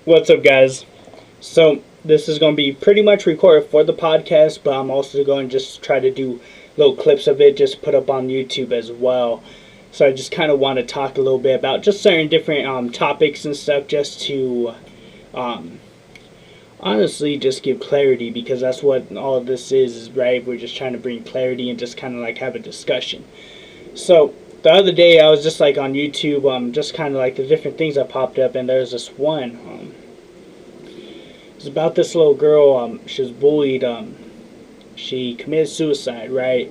What's up, guys? So, this is going to be pretty much recorded for the podcast, but I'm also going to just try to do little clips of it, just put up on YouTube as well. So, I just kind of want to talk a little bit about just certain different topics and stuff, just to um, honestly just give clarity, because that's what all of this is, right? We're just trying to bring clarity and just kind of like have a discussion. So, the other day I was just like on YouTube, just kind of like the different things that popped up, and there's this one. It's about this little girl. She was bullied. She committed suicide, right?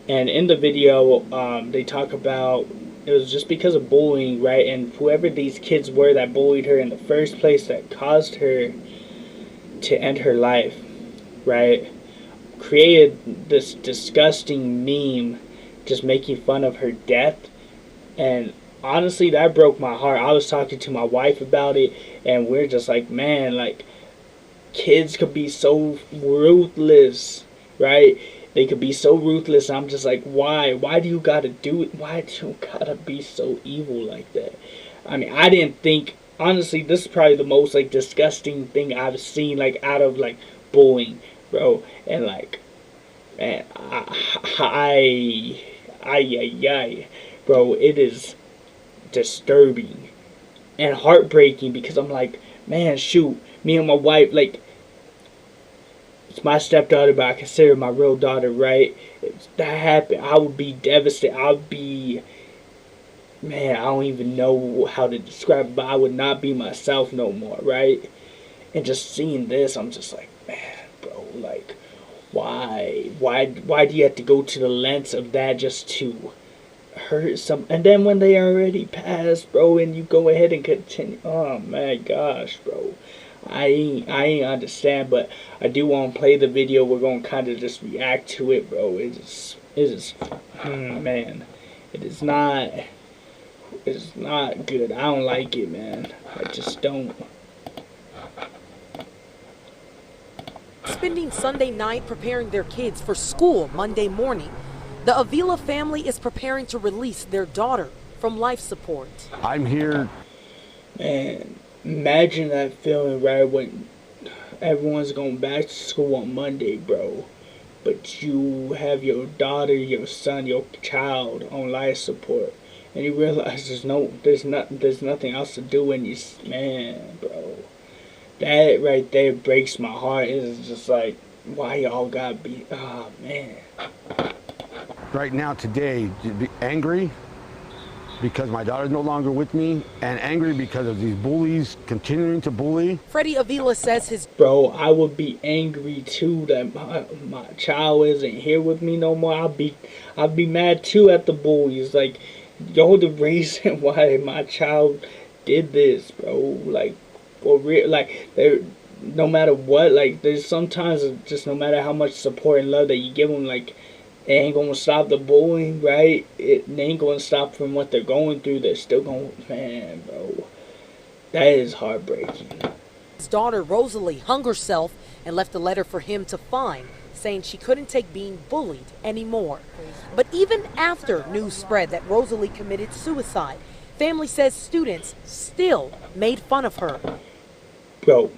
And in the video, they talk about it was just because of bullying, right? And whoever these kids were that bullied her in the first place, that caused her to end her life, right? Created this disgusting meme, just making fun of her death. And honestly, that broke my heart. I was talking to my wife about it, and we're just like, man, like, kids could be so ruthless, right? They could be so ruthless. I'm just like, why? Why do you gotta do it? Why do you gotta be so evil like that? I mean, I didn't think, honestly, this is probably the most like disgusting thing I've seen, like, out of like bullying, bro. And like, man, I, bro, it is disturbing and heartbreaking, because I'm like, man, shoot, me and my wife, like, it's my stepdaughter, but I consider my real daughter, right? If that happened, I would be devastated. I would be, man, I don't even know how to describe it, but I would not be myself no more, right? And just seeing this, I'm just like, man, bro, like, why do you have to go to the lengths of that just to hurt some? And then when they already passed, bro, and you go ahead and continue, oh my gosh, bro. I ain't understand, but I do want to play the video. We're gonna kind of just react to it, bro. It is, man, it is not good. I don't like it, man. I just don't. Spending Sunday night preparing their kids for school Monday morning, the Avila family is preparing to release their daughter from life support. I'm here. Man, imagine that feeling right when everyone's going back to school on Monday, bro. But you have your daughter, your son, your child on life support, and you realize there's nothing else to do, and man, bro, that right there breaks my heart. It's just like, why y'all gotta be, oh man. Right now, today, to be angry because my daughter's no longer with me, and angry because of these bullies continuing to bully. Freddie Avila says his Bro, I would be angry too that my child isn't here with me no more. I'd be mad too at the bullies. Like, you're the reason why my child did this, bro. Like, for real. Like, no matter what, like, there's sometimes just no matter how much support and love that you give them, like, it ain't gonna stop the bullying, right? It ain't gonna stop from what they're going through. They're still going, man, bro. That is heartbreaking. daughter Rosalie hung herself and left a letter for him to find, saying she couldn't take being bullied anymore. But even after news spread that Rosalie committed suicide, family says students still made fun of her. Bro,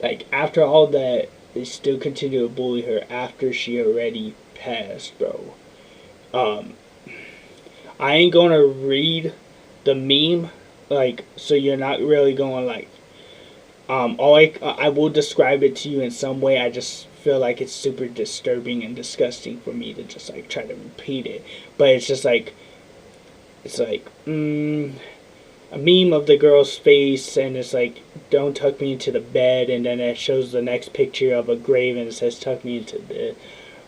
like, after all that, they still continue to bully her after she already passed, bro. I ain't gonna read the meme, like, so you're not really going, like, I will describe it to you in some way. I just feel like it's super disturbing and disgusting for me to just, like, try to repeat it. But it's just like, a meme of the girl's face, and it's like, don't tuck me into the bed, and then it shows the next picture of a grave, and it says, tuck me into the,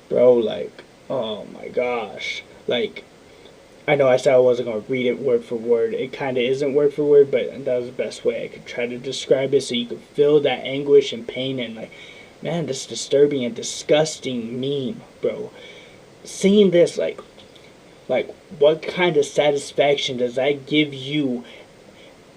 bro, like, oh my gosh. Like, I know I said I wasn't going to read it word for word. It kind of isn't word for word, but that was the best way I could try to describe it, so you could feel that anguish and pain, and like, man, this disturbing and disgusting meme, bro. Seeing this, like, what kind of satisfaction does that give you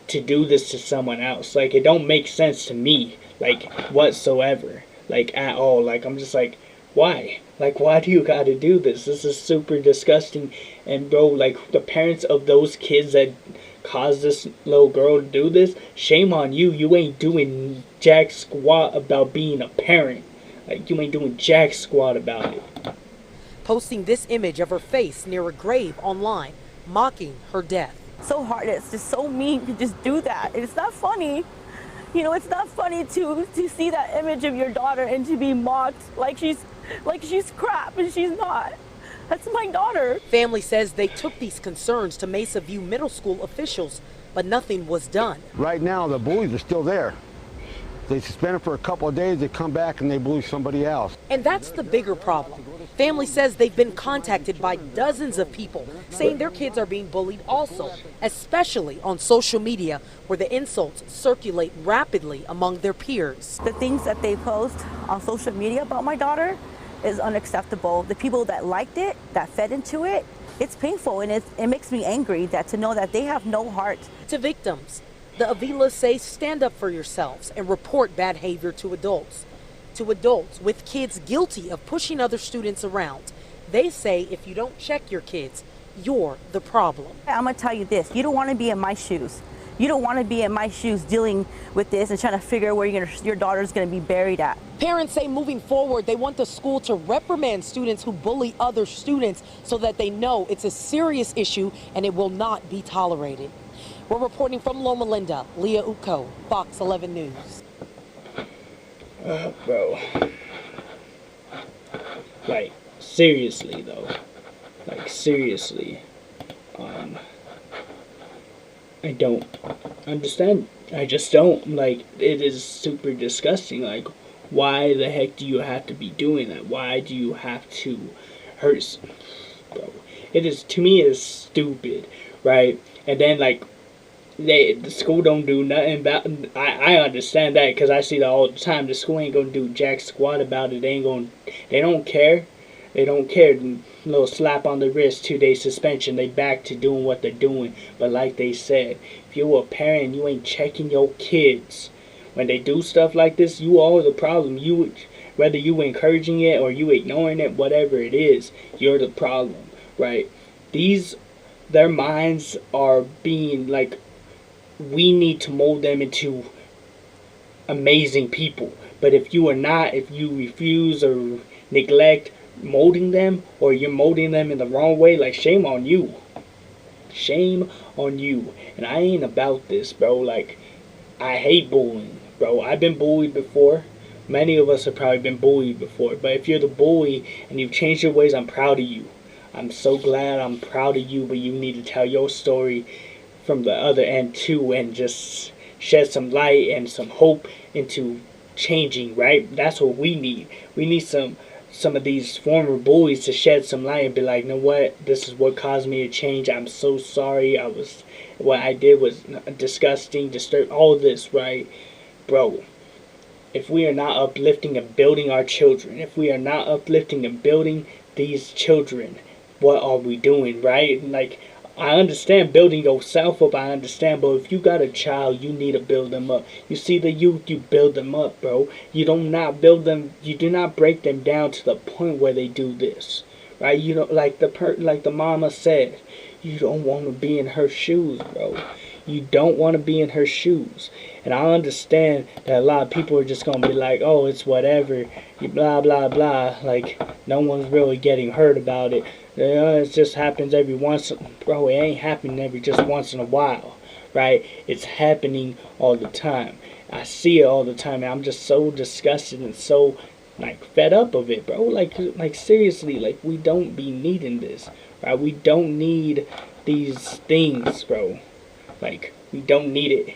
to do this to someone else? Like, it don't make sense to me, like, whatsoever, like, at all. Like, I'm just like, why? Like, why do you gotta do this? This is super disgusting. And bro, like, the parents of those kids that caused this little girl to do this, shame on you. You ain't doing jack squat about being a parent. Like, you ain't doing jack squat about it. Posting this image of her face near a grave online, mocking her death. So hard, it's just so mean to just do that. It's not funny. You know, it's not funny to see that image of your daughter and to be mocked like she's crap, and she's not. That's my daughter. Family says they took these concerns to Mesa View Middle School officials, but nothing was done. Right now, the bullies are still there. They suspend them for a couple of days, they come back and they bully somebody else. And that's the bigger problem. Family says they've been contacted by dozens of people saying their kids are being bullied also, especially on social media where the insults circulate rapidly among their peers. The things that they post on social media about my daughter is unacceptable. The people that liked it, that fed into it, it's painful, and it makes me angry that to know that they have no heart. To victims, the Avilas say stand up for yourselves and report bad behavior to adults. To adults with kids guilty of pushing other students around, they say if you don't check your kids, you're the problem. I'm gonna tell you this, you don't wanna be in my shoes. You don't want to be in my shoes dealing with this and trying to figure out where your daughter's going to be buried at. Parents say moving forward, they want the school to reprimand students who bully other students so that they know it's a serious issue and it will not be tolerated. We're reporting from Loma Linda, Leah Uko, Fox 11 News. Bro. Like, seriously, though. Like, seriously. I don't understand. I just don't. Like, it is super disgusting. Like, why the heck do you have to be doing that? Why do you have to hurt? Bro, it is, to me, it is stupid, right? And then, like, the school don't do nothing about it. I understand that because I see that all the time. The school ain't gonna do jack squat about it. They don't care. They don't care. Little slap on the wrist, 2-day suspension. They back to doing what they're doing. But like they said, if you're a parent, you ain't checking your kids. When they do stuff like this, you are the problem. Whether you encouraging it or you ignoring it, whatever it is, you're the problem, right? Their minds are being like, we need to mold them into amazing people. But if you are not, if you refuse or neglect molding them, or you're molding them in the wrong way, like, shame on you. Shame on you. And I ain't about this, bro. Like, I hate bullying, bro. I've been bullied before. Many of us have probably been bullied before. But if you're the bully and you've changed your ways, I'm proud of you. I'm so glad. I'm proud of you. But you need to tell your story from the other end too, and just shed some light and some hope into changing, right? That's what we need. We need some of these former bullies to shed some light and be like, you know what, this is what caused me to change. I'm so sorry. What I did was disgusting, disturbed, all this, right? Bro, if we are not uplifting and building our children, if we are not uplifting and building these children, what are we doing, right? Like, I understand building yourself up, I understand, but if you got a child, you need to build them up. You see the youth, you build them up, bro. You do not build them, you do not break them down to the point where they do this, right? You know, like the mama said, you don't want to be in her shoes, bro. You don't want to be in her shoes. And I understand that a lot of people are just going to be like, oh, it's whatever, blah, blah, blah. Like, no one's really getting hurt about it. It just happens every once. Bro, it ain't happening just once in a while, right? It's happening all the time. I see it all the time, and I'm just so disgusted and so, like, fed up of it, bro. Like seriously, like, we don't be needing this, right? We don't need these things, bro. Like, we don't need it.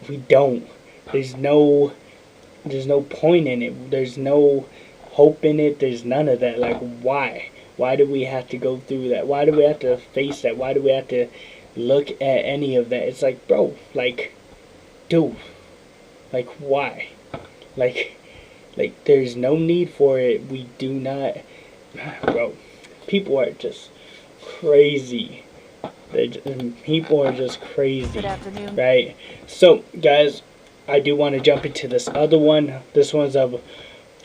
We don't. There's no point in it. There's no hope in it. There's none of that. Like, why? Why do we have to go through that? Why do we have to face that? Why do we have to look at any of that? It's like, bro, like, dude, like, why? Like, there's no need for it. We do not, bro. People are just crazy. People are just crazy. Good afternoon. Right? So, guys, I do want to jump into this other one. This one's of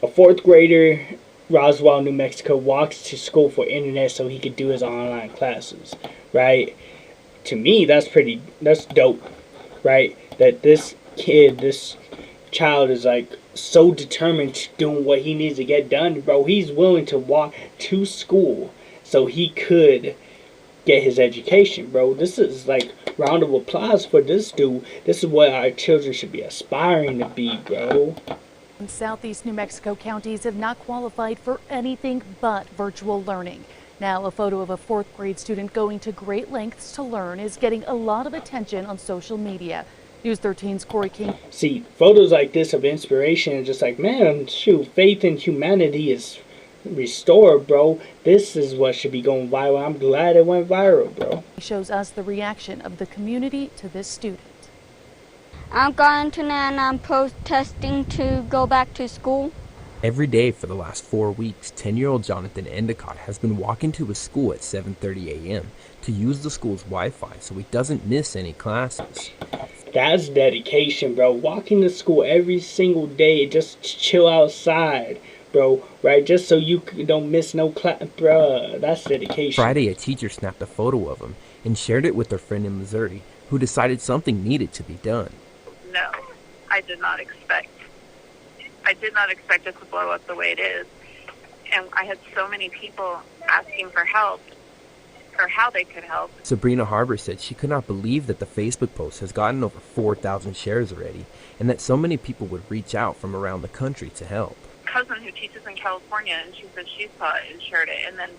a 4th grader, Roswell, New Mexico, walks to school for internet so he could do his online classes. Right? to me, that's dope, right? That this child is like so determined to doing what he needs to get done, bro. He's willing to walk to school so he could get his education, bro. This is like round of applause for this dude. This is what our children should be aspiring to be, bro. Southeast New Mexico counties have not qualified for anything but virtual learning. Now, a photo of a 4th grade student going to great lengths to learn is getting a lot of attention on social media. News 13's Corey King. See, photos like this of inspiration and just like, man, shoot, faith in humanity is restored, bro. This is what should be going viral. I'm glad it went viral, bro. He shows us the reaction of the community to this student. I'm going tonight and I'm protesting to go back to school. Every day for the last 4 weeks, 10-year-old Jonathan Endicott has been walking to his school at 7:30 a.m. to use the school's Wi-Fi so he doesn't miss any classes. That's dedication, bro. Walking to school every single day, just chill outside, bro, right? Just so you don't miss no class, bro. That's dedication. Friday, a teacher snapped a photo of him and shared it with her friend in Missouri, who decided something needed to be done. No, I did not expect it to blow up the way it is. And I had so many people asking for help or how they could help. Sabrina Harbor said she could not believe that the Facebook post has gotten over 4,000 shares already, and that so many people would reach out from around the country to help. Cousin who teaches in California, and she said she saw it and shared it. And then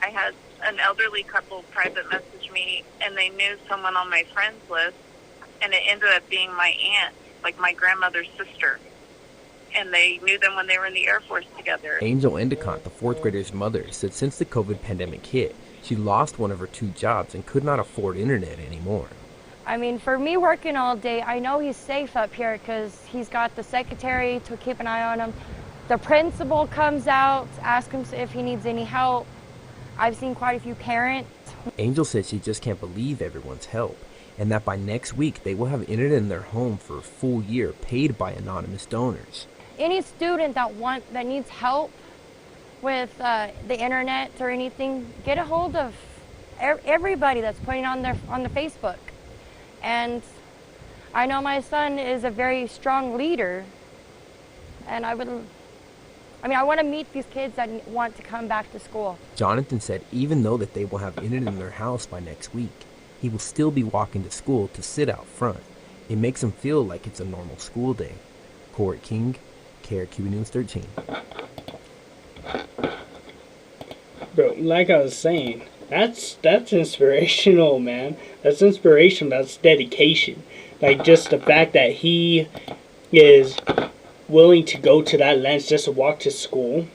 I had an elderly couple private message me, and they knew someone on my friends list, and it ended up being my aunt, like my grandmother's sister. And they knew them when they were in the Air Force together. Angel Endicott, the 4th grader's mother, said since the COVID pandemic hit, she lost one of her 2 jobs and could not afford internet anymore. I mean, for me working all day, I know he's safe up here because he's got the secretary to keep an eye on him. The principal comes out, asks him if he needs any help. I've seen quite a few parents. Angel said she just can't believe everyone's help, and that by next week they will have internet in their home for a full year paid by anonymous donors. Any student that needs help with the internet or anything, get a hold of everybody that's putting on the Facebook. And I know my son is a very strong leader, and I want to meet these kids that want to come back to school. Jonathan said even though that they will have internet in their house by next week, he will still be walking to school to sit out front. It makes him feel like it's a normal school day. Corey King, KRQ News 13. Bro, like I was saying, that's inspirational, man. That's inspiration. That's dedication. Like, just the fact that he is willing to go to that length just to walk to school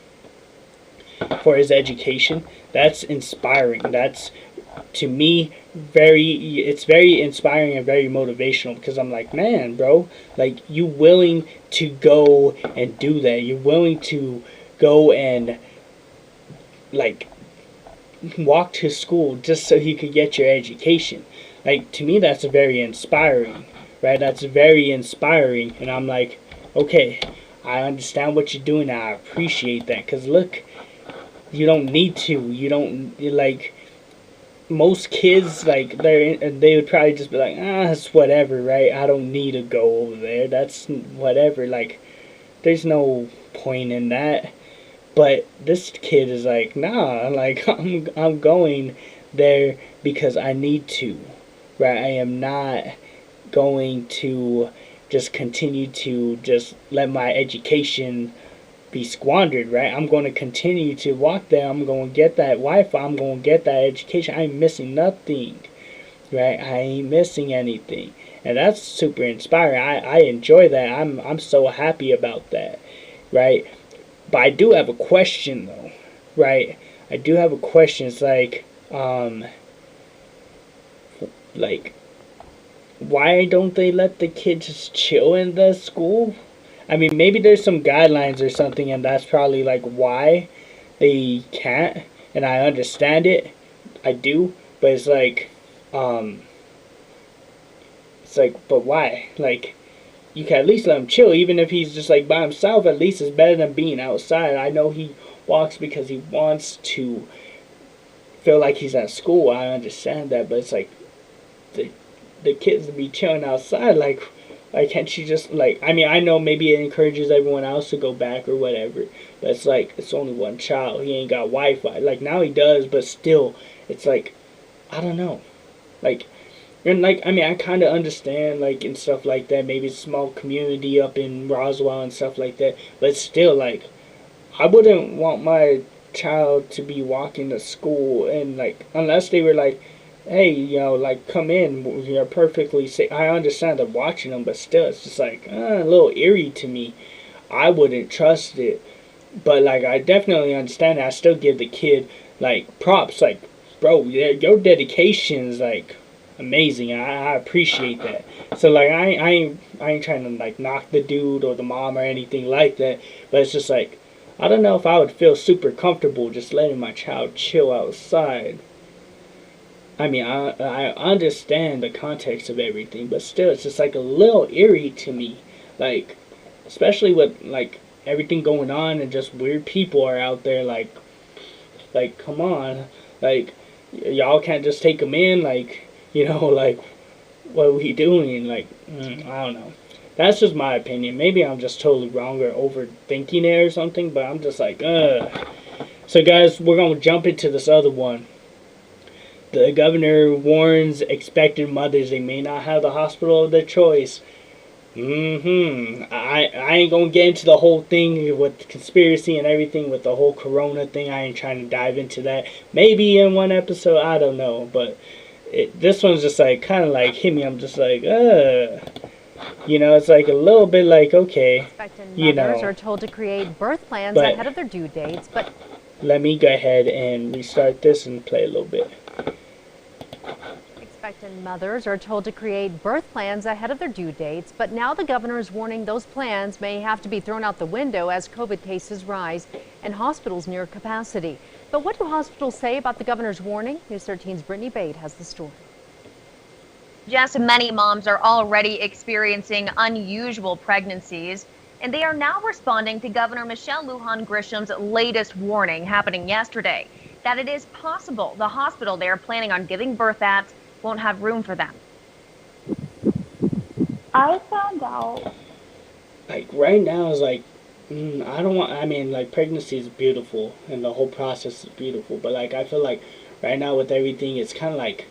for his education, that's inspiring. That's, to me, it's very inspiring and very motivational, because I'm like, man, bro, like, you willing to go and do that. You're willing to go and, like, walk to school just so you could get your education. Like, to me, that's very inspiring, right? That's very inspiring, and I'm like, okay, I understand what you're doing, and I appreciate that, because look, you don't need to, like, most kids, like, they would probably just be like, it's whatever, right? I don't need to go over there, that's whatever, like, there's no point in that. But this kid is like, nah, like, I'm going there because I need to, right? I am not going to just continue to just let my education be squandered, right? I'm going to continue to walk there. I'm going to get that Wi-Fi. I'm going to get that education. I ain't missing nothing, right? I ain't missing anything. And that's super inspiring. I enjoy that. I'm so happy about that, right? But I do have a question, though, right? I do have a question. It's like, why don't they let the kids just chill in the school? I mean, maybe there's some guidelines or something, and that's probably, like, why they can't. And I understand it. I do. But it's like, but why? Like, you can at least let him chill, even if he's just like by himself. At least it's better than being outside. I know he walks because he wants to feel like he's at school. I understand that, but it's like, the kids to be chilling outside. Like, can't she just, like, I mean, I know maybe it encourages everyone else to go back or whatever, but it's like, it's only one child. He ain't got Wi-Fi. Like, now he does, but still, it's like, I don't know. Like, and, like, I mean, I kind of understand, like, and stuff like that. Maybe it's a small community up in Roswell and stuff like that, but still, like, I wouldn't want my child to be walking to school and, like, unless they were like, hey, like, come in, you're perfectly safe. I understand they're watching them, but still, it's just like a little eerie to me. I wouldn't trust it, but, like, I definitely understand it. I still give the kid, like, props, like, bro, your dedication's, like, amazing. I appreciate that. So, like, I ain't trying to, like, knock the dude or the mom or anything like that, but it's just like, I don't know if I would feel super comfortable just letting my child chill outside. I mean, I understand the context of everything, but still, it's just like a little eerie to me. Like, especially with, like, everything going on and just weird people are out there, like, come on. Like, y'all can't just take them in, like, like, what are we doing? Like, I don't know. That's just my opinion. Maybe I'm just totally wrong or overthinking it or something, but I'm just like, ugh. So, guys, we're going to jump into this other one. The governor warns expectant mothers they may not have the hospital of their choice. I ain't going to get into the whole thing with conspiracy and everything with the whole corona thing. I ain't trying to dive into that. Maybe in one episode, I don't know. But this one's just like, kind of like hit me. I'm just like, it's like a little bit like, okay, Expectant mothers are told to create birth plans ahead of their due dates, but let me go ahead and restart this and play a little bit. Expectant mothers are told to create birth plans ahead of their due dates, but now the governor is warning those plans may have to be thrown out the window as COVID cases rise and hospitals near capacity. But what do hospitals say about the governor's warning? News 13's Brittany Bate has the story. Just many moms are already experiencing unusual pregnancies, and they are now responding to Governor Michelle Lujan Grisham's latest warning happening yesterday, that it is possible the hospital they are planning on giving birth at won't have room for them. I found out, like, right now is like, I mean, like, pregnancy is beautiful and the whole process is beautiful, but, like, I feel like right now with everything, it's kind of like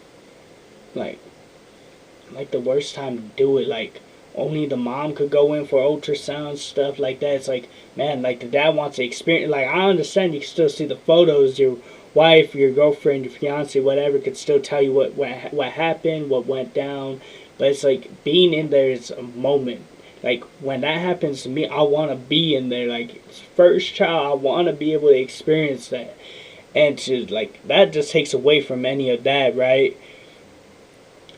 the worst time to do it. Like, only the mom could go in for ultrasound, stuff like that. It's like, man, like, the dad wants to experience, like, I understand you can still see the photos, your wife, your girlfriend, your fiance, whatever, could still tell you what happened, what went down, but it's like, being in there is a moment. Like, when that happens to me, I want to be in there. Like, first child, I want to be able to experience that, and to, like, that just takes away from any of that, right?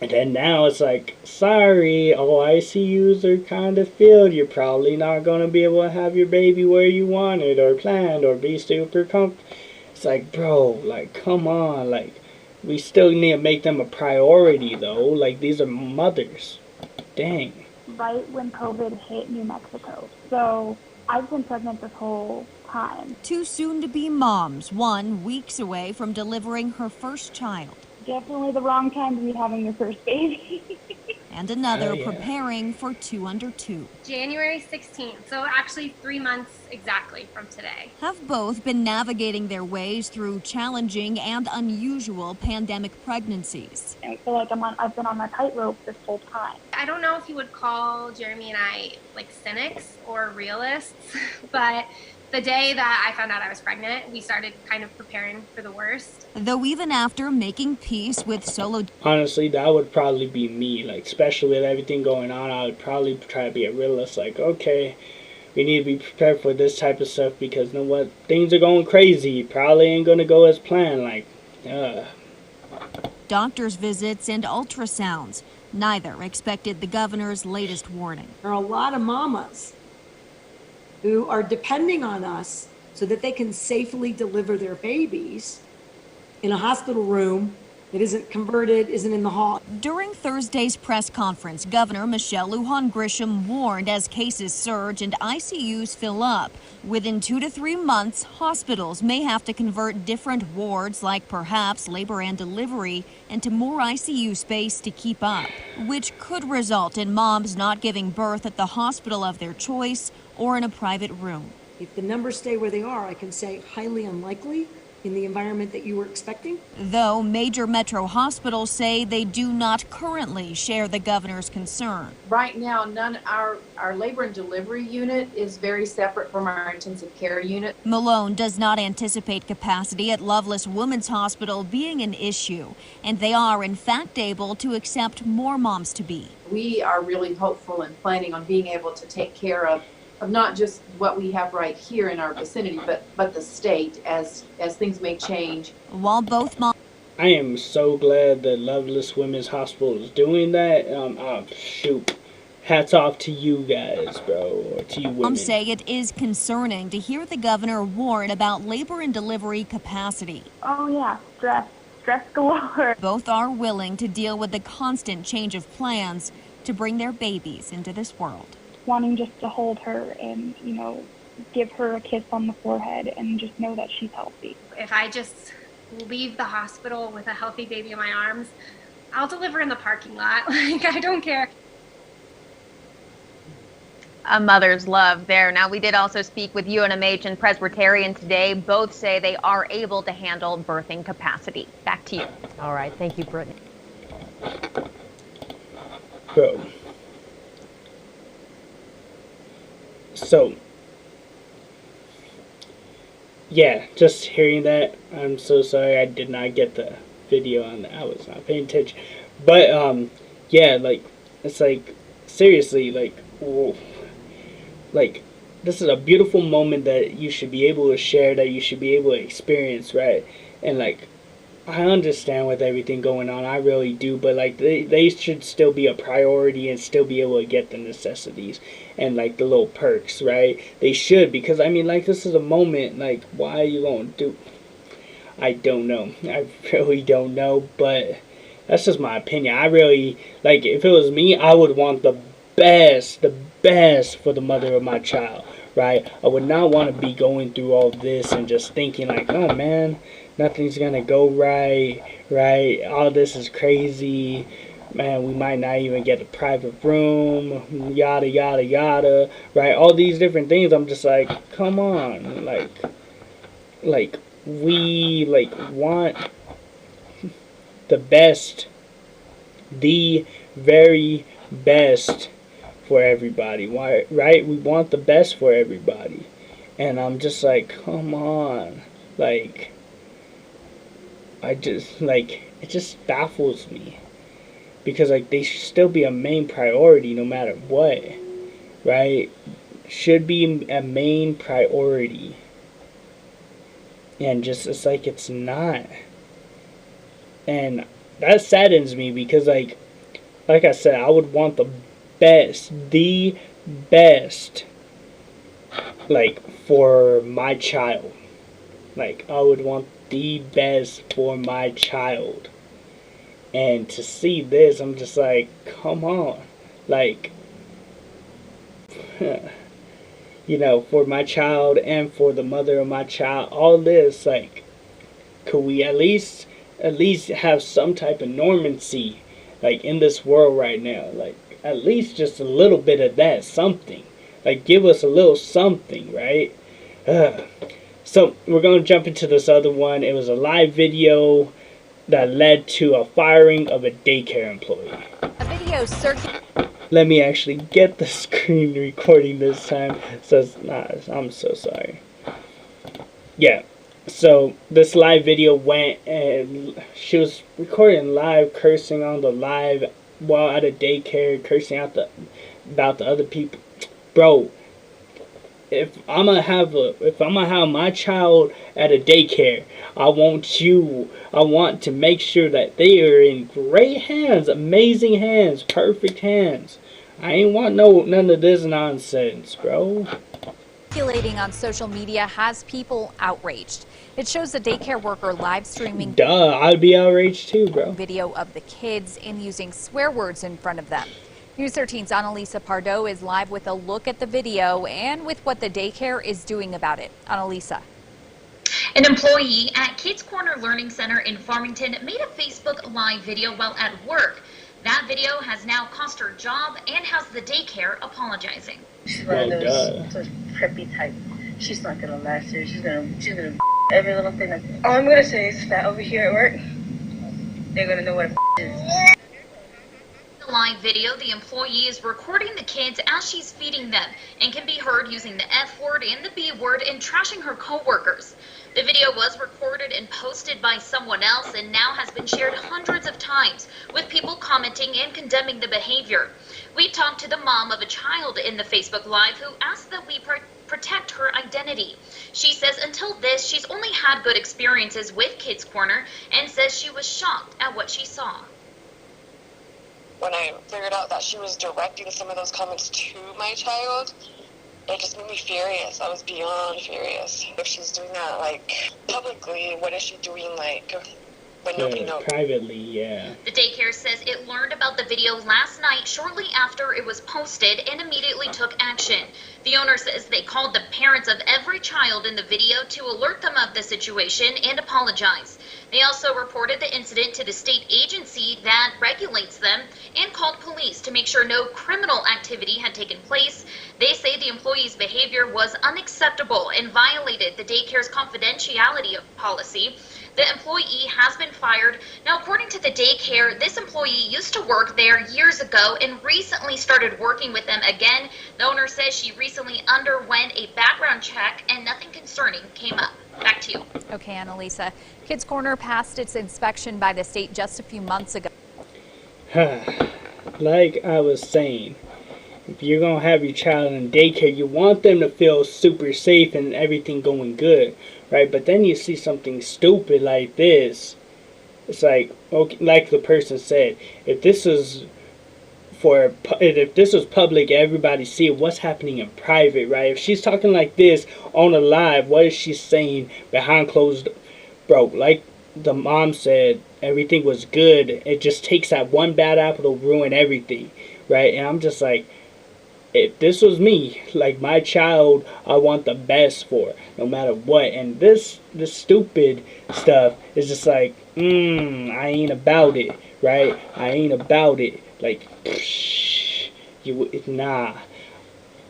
And then now it's like, sorry, ICUs are kind of filled. You're probably not going to be able to have your baby where you wanted or planned or be super comfortable. It's like, bro, like, come on. Like, we still need to make them a priority, though. Like, these are mothers. Dang. right when COVID hit New Mexico. So I've been pregnant this whole time. Two soon-to-be moms, one weeks away from delivering her first child. Definitely the wrong time to be having your first baby. And another preparing for 2 under 2. January 16th, so actually 3 months exactly from today. Have both been navigating their ways through challenging and unusual pandemic pregnancies. I feel like I've been on a tightrope this whole time. I don't know if you would call Jeremy and I like cynics or realists, but the day that I found out I was pregnant, we started kind of preparing for the worst. Though even after making peace with solo... Honestly, that would probably be me. Like, especially with everything going on, I would probably try to be a realist. Like, okay, we need to be prepared for this type of stuff because, you know what, things are going crazy. Probably ain't going to go as planned. Like, Doctor's visits and ultrasounds. Neither expected the governor's latest warning. There are a lot of mamas who are depending on us so that they can safely deliver their babies in a hospital room that isn't converted, isn't in the hall. During Thursday's press conference, Governor Michelle Lujan Grisham warned as cases surge and ICUs fill up, within 2 to 3 months, hospitals may have to convert different wards, like perhaps labor and delivery, into more ICU space to keep up, which could result in moms not giving birth at the hospital of their choice or in a private room. If the numbers stay where they are, I can say highly unlikely in the environment that you were expecting. Though major metro hospitals say they do not currently share the governor's concern. Right now, our labor and delivery unit is very separate from our intensive care unit. Malone does not anticipate capacity at Loveless Women's Hospital being an issue, and they are in fact able to accept more moms-to-be. We are really hopeful and planning on being able to take care of not just what we have right here in our vicinity, but the state as things may change. While both moms... I am so glad that Loveless Women's Hospital is doing that. Shoot. Hats off to you guys, bro, or to you women. Moms say it is concerning to hear the governor warn about labor and delivery capacity. Oh yeah, stress galore. Both are willing to deal with the constant change of plans to bring their babies into this world. Wanting just to hold her and, give her a kiss on the forehead and just know that she's healthy. If I just leave the hospital with a healthy baby in my arms, I'll deliver in the parking lot. Like, I don't care. A mother's love there. Now, we did also speak with UNMH and Presbyterian today. Both say they are able to handle birthing capacity. Back to you. All right. Thank you, Brittany. Bro. So, yeah, just hearing that, I'm so sorry I did not get the video on that. I was not paying attention. But, yeah, like, it's like, seriously, like, whoa. Like, this is a beautiful moment that you should be able to share, that you should be able to experience, right? And, like, I understand with everything going on, I really do, but, like, they should still be a priority and still be able to get the necessities and, like, the little perks, right? They should, because, I mean, like, this is a moment, like, why are you going to do... I don't know. I really don't know, but that's just my opinion. I really, like, if it was me, I would want the best for the mother of my child, right? I would not want to be going through all this and just thinking, like, oh, man, nothing's going to go right? All this is crazy. Man, we might not even get a private room, yada, yada, yada, right? All these different things, I'm just like, come on, like, we, like, want the best, the very best for everybody, why, right? We want the best for everybody, and I'm just like, come on, like, I just, like, it just baffles me. Because, like, they should still be a main priority no matter what, right? Should be a main priority. And just, it's like, it's not. And that saddens me because, like I said, I would want the best, like, for my child. Like, I would want the best for my child. And to see this, I'm just like, come on. Like, for my child and for the mother of my child, all this, like, could we at least have some type of normancy, like, in this world right now? Like, at least just a little bit of that, something. Like, give us a little something, right? So, we're going to jump into this other one. It was a live video that led to a firing of a daycare employee. A video circulating. Let me actually get the screen recording this time. So it's not, I'm so sorry. Yeah, so this live video went and she was recording live, cursing on the live while at a daycare, cursing out about the other people. Bro, if I'm gonna have my child at a daycare, I want to make sure that they are in great hands, amazing hands, perfect hands. I ain't want none of this nonsense, bro. Circulating on social media has people outraged. It shows a daycare worker live streaming I'd be outraged too, bro. video of the kids and using swear words in front of them. News 13's Annalisa Pardo is live with a look at the video and with what the daycare is doing about it. Annalisa. An employee at Kids Corner Learning Center in Farmington made a Facebook Live video while at work. That video has now cost her job and has the daycare apologizing. She's one of those preppy type. She's not gonna last here. She's gonna every little thing. All I'm gonna say is that over here at work, they're gonna know what a is. The live video, the employee is recording the kids as she's feeding them and can be heard using the F word and the B word and trashing her coworkers. The video was recorded and posted by someone else and now has been shared hundreds of times, with people commenting and condemning the behavior. We talked to the mom of a child in the Facebook Live who asked that we protect her identity. She says until this, she's only had good experiences with Kids Corner and says she was shocked at what she saw. When I figured out that she was directing some of those comments to my child, it just made me furious. I was beyond furious. If she's doing that, like, publicly, what is she doing, like, when nobody knows? Privately, yeah. The daycare says it learned about the video last night shortly after it was posted and immediately took action. The owner says they called the parents of every child in the video to alert them of the situation and apologize. They also reported the incident to the state agency that regulates them and called police to make sure no criminal activity had taken place. They say the employee's behavior was unacceptable and violated the daycare's confidentiality policy. The employee has been fired. Now, according to the daycare, this employee used to work there years ago and recently started working with them again. The owner says she recently underwent a background check and nothing concerning came up. Back to you. Okay, Annalisa. Kids Corner passed its inspection by the state just a few months ago. Like I was saying, if you're going to have your child in daycare, you want them to feel super safe and everything going good, right? But then you see something stupid like this. It's like, okay, like the person said, if this is public, everybody see what's happening in private, right? If she's talking like this on a live, what is she saying behind closed? Bro, like the mom said, everything was good. It just takes that one bad apple to ruin everything, right? And I'm just like, if this was me, like my child, I want the best for, no matter what. And this stupid stuff is just like, I ain't about it, right? I ain't about it. Like, nah,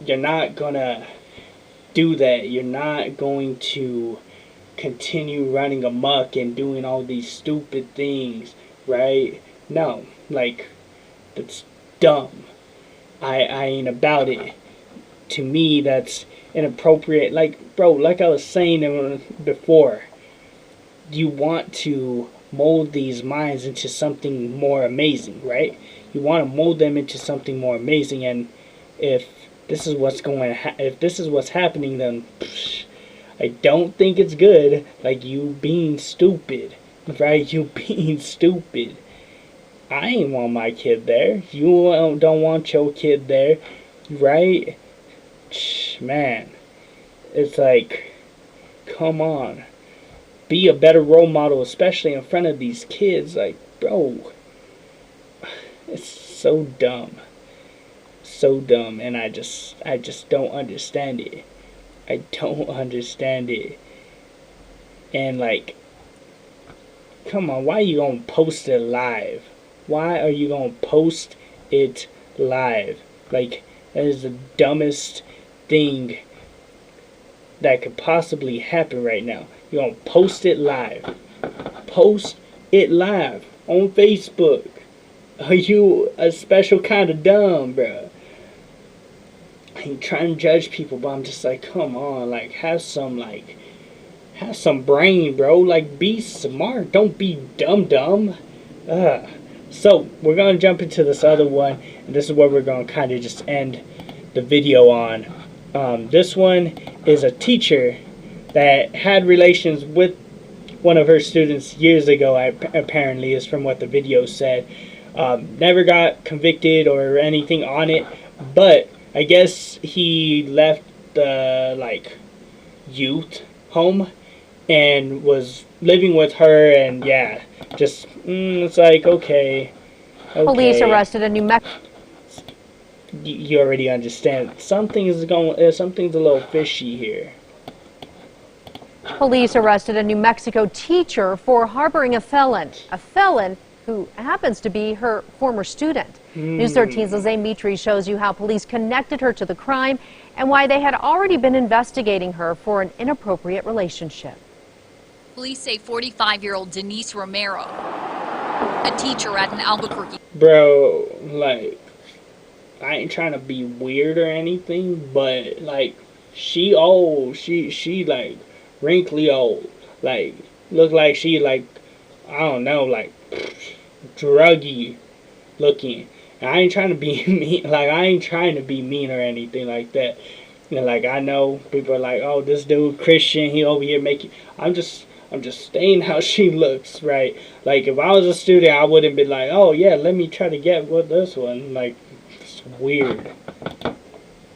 you're not gonna do that. You're not going to continue running amok and doing all these stupid things, right? No, like, that's dumb. I ain't about it. To me, that's inappropriate. Like, bro, like I was saying before, you want to mold these minds into something more amazing, right? You want to mold them into something more amazing, and if this is what's if this is what's happening, then I don't think it's good. Like, you being stupid, right? You being stupid. I ain't want my kid there. You don't want your kid there, right? Man, it's like, come on. Be a better role model, especially in front of these kids. Like, bro, it's so dumb. So dumb, and I just don't understand it. I don't understand it. And like, come on, why are you gonna post it live? Why are you gonna post it live? Like, that is the dumbest thing that could possibly happen right now. You're gonna post it live. Post it live on Facebook. Are you a special kind of dumb, bro? I ain't trying to judge people, but I'm just like, come on, like, have some brain, bro. Like, be smart. Don't be dumb. So, we're going to jump into this other one, and this is where we're going to kind of just end the video on. This one is a teacher that had relations with one of her students years ago, apparently, is from what the video said. Never got convicted or anything on it, but I guess he left the like youth home and was living with her, and yeah, just it's like okay. Police arrested a New Mexico. You already understand. Something's something's a little fishy here. Police arrested a New Mexico teacher for harboring a felon who happens to be her former student. News 13's Lizzie Mitri shows you how police connected her to the crime and why they had already been investigating her for an inappropriate relationship. Police say 45-year-old Denise Romero, a teacher at an Albuquerque. Bro, like, I ain't trying to be weird or anything, but like, she old. She like wrinkly old. Like, look like she like, I don't know, like druggy looking. And I ain't trying to be mean. Like, I ain't trying to be mean or anything like that. And like, I know people are like, oh, this dude Christian, he over here making. I'm just saying how she looks, right? Like, if I was a student, I wouldn't be like, oh yeah, let me try to get with this one. Like, it's weird.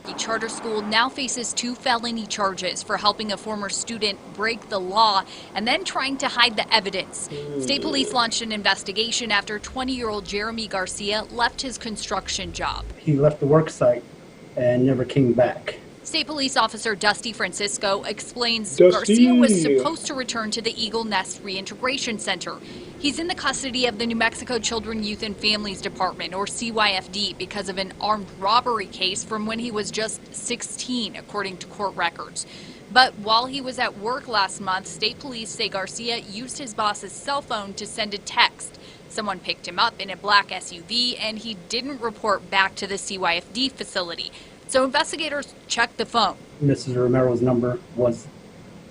The charter school now faces 2 felony charges for helping a former student break the law and then trying to hide the evidence. State police launched an investigation after 20-year-old Jeremy Garcia left his construction job. He left the work site and never came back. State Police Officer Dusty Francisco explains Dusty. Garcia was supposed to return to the Eagle Nest Reintegration Center. He's in the custody of the New Mexico Children, Youth and Families Department, or CYFD, because of an armed robbery case from when he was just 16, according to court records. But while he was at work last month, state police say Garcia used his boss's cell phone to send a text. Someone picked him up in a black SUV, and he didn't report back to the CYFD facility. So investigators checked the phone. Mrs. Romero's number was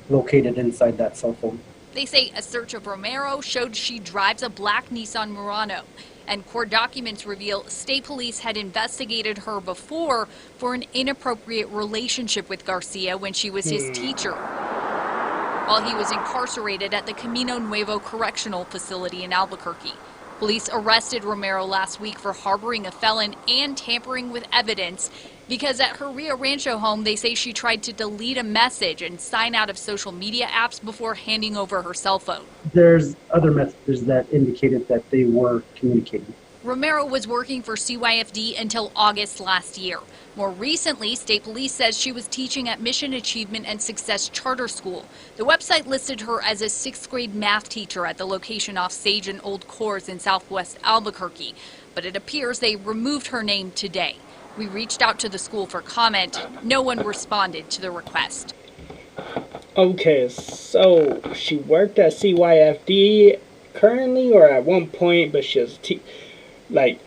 located inside that cell phone. They say a search of Romero showed she drives a black Nissan Murano. And court documents reveal state police had investigated her before for an inappropriate relationship with Garcia when she was his teacher, while he was incarcerated at the Camino Nuevo Correctional Facility in Albuquerque. Police arrested Romero last week for harboring a felon and tampering with evidence because at her Rio Rancho home, they say she tried to delete a message and sign out of social media apps before handing over her cell phone. There's other messages that indicated that they were communicating. Romero was working for CYFD until August last year. More recently, state police says she was teaching at Mission Achievement and Success Charter School. The website listed her as a 6th grade math teacher at the location off Sage and Old Course in southwest Albuquerque. But it appears they removed her name today. We reached out to the school for comment. No one responded to the request. Okay, so she worked at CYFD currently or at one point, but she was like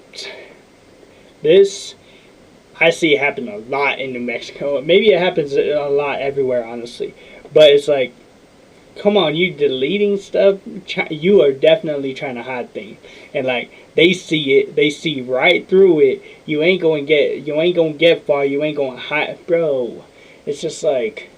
this. I see it happen a lot in New Mexico. Maybe it happens a lot everywhere, honestly. But it's like, come on, you deleting stuff. You are definitely trying to hide things, and like they see it, they see right through it. You ain't gonna get far. You ain't gonna hide, bro. It's just like,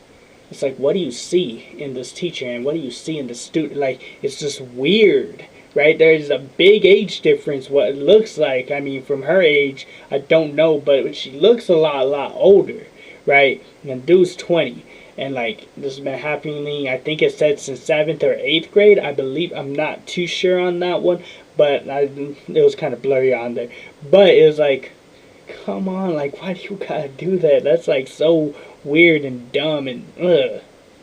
it's like, what do you see in this teacher and what do you see in the student? Like, it's just weird. Right, there's a big age difference. What it looks like, I mean, from her age, I don't know, but she looks a lot older, right? And dude's 20, and like this has been happening. I think it said since 7th or 8th grade. I believe. I'm not too sure on that one, but it was kind of blurry on there. But it was like, come on, like, why do you gotta do that? That's like so weird and dumb and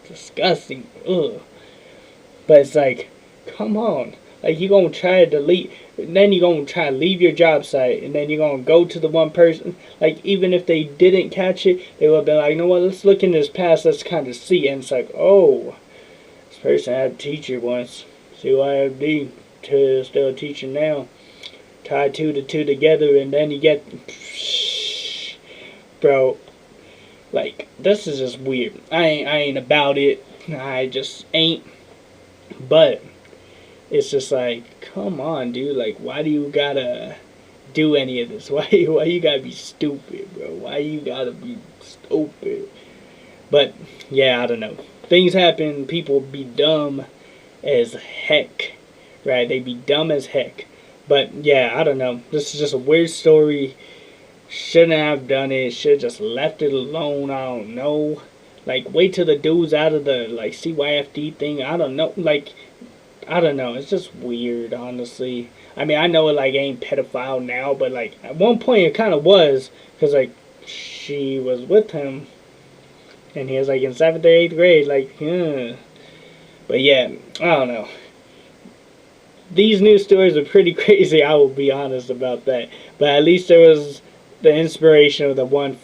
disgusting. But it's like, come on. Like, you're going to try to delete, then you're going to try to leave your job site, and then you're going to go to the one person. Like, even if they didn't catch it, they would have been like, you know what, let's look in his past, let's kind of see. And it's like, oh, this person had a teacher once. CYFD, still a teacher now. Tie the two together, and then you get, bro, like, this is just weird. I ain't about it. I just ain't. But it's just like, come on, dude. Like, why do you gotta do any of this? Why you gotta be stupid, bro? Why you gotta be stupid? But, yeah, I don't know. Things happen. People be dumb as heck, right? They be dumb as heck. But, yeah, I don't know. This is just a weird story. shouldn't have done it. Should have just left it alone. I don't know. Like, wait till the dude's out of the, like, CYFD thing. I don't know. Like, I don't know. It's just weird, honestly. I mean, I know it, like, ain't pedophile now, but, like, at one point it kind of was. Because, like, she was with him. And he was, like, in 7th or 8th grade. Like, But, yeah, I don't know. These news stories are pretty crazy, I will be honest about that. But at least there was the inspiration of the one,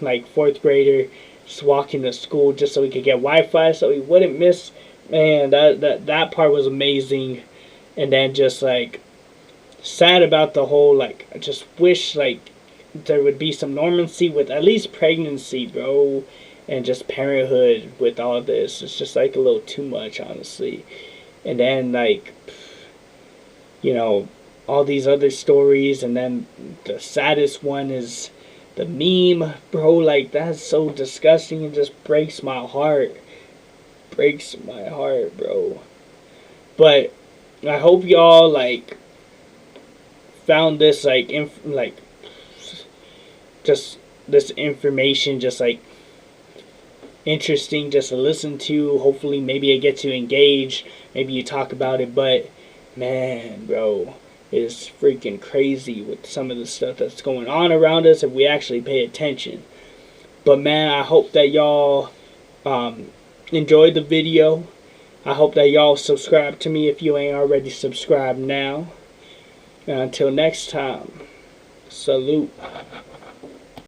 like, 4th grader just walking to school just so he could get Wi-Fi so he wouldn't miss. Man, that part was amazing. And then just, like, sad about the whole, like, I just wish, like, there would be some normalcy with at least pregnancy, bro. And just parenthood with all this. It's just, like, a little too much, honestly. And then, like, you know, all these other stories, and then the saddest one is the meme, bro. Like, that's so disgusting. It just breaks my heart. Breaks my heart, bro. But I hope y'all, like, found this, like, just this information just, like, interesting just to listen to. Hopefully maybe it gets you engaged, maybe you talk about it. But man, bro, it's freaking crazy with some of the stuff that's going on around us if we actually pay attention. But man, I hope that y'all enjoyed the video. I hope that y'all subscribe to me if you ain't already subscribed now. And until next time, salute.